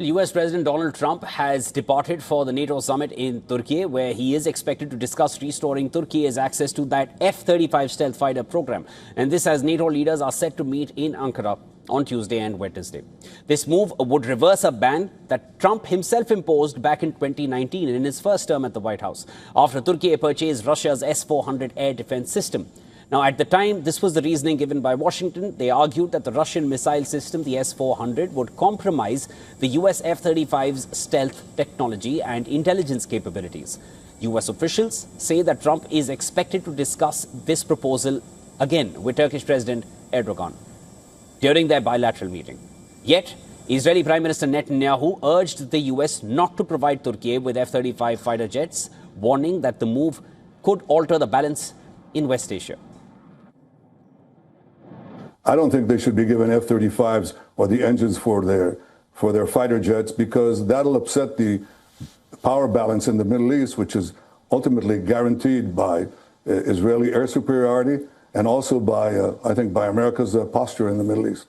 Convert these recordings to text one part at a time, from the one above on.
US President Donald Trump has departed for the NATO summit in Turkey, where he is expected to discuss restoring Turkey's access to that F-35 stealth fighter program. And this as NATO leaders are set to meet in Ankara on Tuesday and Wednesday. This move would reverse a ban that Trump himself imposed back in 2019 in his first term at the White House, after Turkey purchased Russia's S-400 air defense system. Now, at the time, this was the reasoning given by Washington. They argued that the Russian missile system, the S-400, would compromise the US F-35's stealth technology and intelligence capabilities. US officials say that Trump is expected to discuss this proposal again with Turkish President Erdogan during their bilateral meeting. Yet, Israeli Prime Minister Netanyahu urged the US not to provide Turkey with F-35 fighter jets, warning that the move could alter the balance in West Asia. I don't think they should be given F-35s or the engines for their fighter jets, because that'll upset the power balance in the Middle East, which is ultimately guaranteed by Israeli air superiority and also by, I think, by America's posture in the Middle East.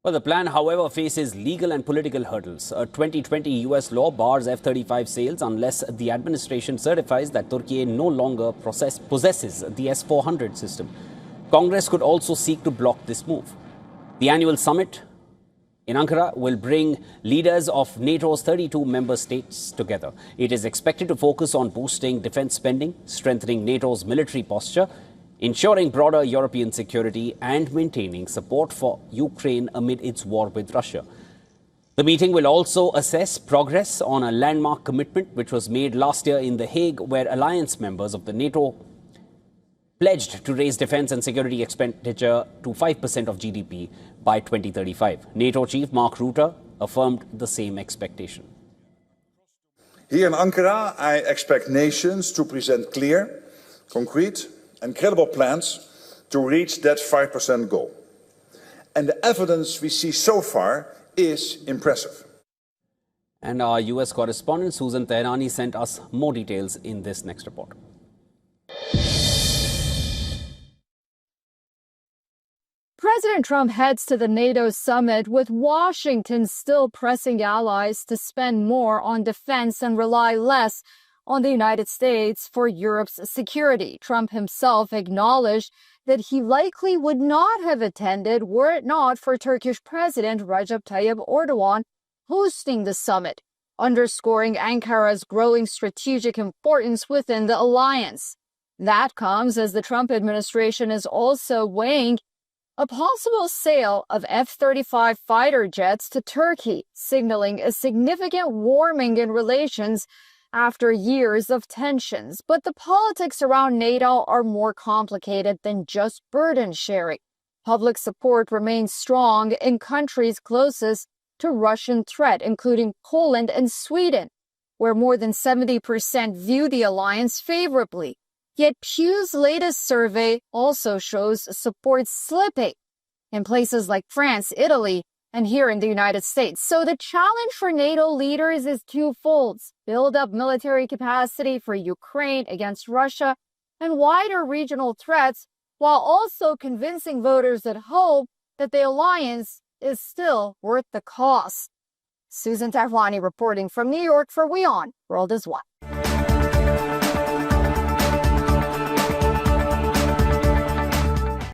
Well, the plan, however, faces legal and political hurdles. A 2020 US law bars F-35 sales unless the administration certifies that Turkey no longer possesses the S-400 system. Congress could also seek to block this move. The annual summit in Ankara will bring leaders of NATO's 32 member states together. It is expected to focus on boosting defense spending, strengthening NATO's military posture, ensuring broader European security, and maintaining support for Ukraine amid its war with Russia. The meeting will also assess progress on a landmark commitment which was made last year in The Hague, where alliance members of the NATO pledged to raise defense and security expenditure to 5% of GDP by 2035. NATO chief Mark Rutte affirmed the same expectation. Here in Ankara, I expect nations to present clear, concrete and credible plans to reach that 5% goal. And the evidence we see so far is impressive. And our US correspondent Susan Tehrani sent us more details in this next report. President Trump heads to the NATO summit, with Washington still pressing allies to spend more on defense and rely less on the United States for Europe's security. Trump himself acknowledged that he likely would not have attended were it not for Turkish President Recep Tayyip Erdogan hosting the summit, underscoring Ankara's growing strategic importance within the alliance. That comes as the Trump administration is also weighing a possible sale of F-35 fighter jets to Turkey, signaling a significant warming in relations after years of tensions. But the politics around NATO are more complicated than just burden sharing. Public support remains strong in countries closest to Russian threat, including Poland and Sweden, where more than 70% view the alliance favorably. Yet Pew's latest survey also shows support slipping in places like France, Italy, and here in the United States. So the challenge for NATO leaders is twofold: build up military capacity for Ukraine against Russia and wider regional threats, while also convincing voters at home that the alliance is still worth the cost. Susan Tehrani reporting from New York for WION World is One.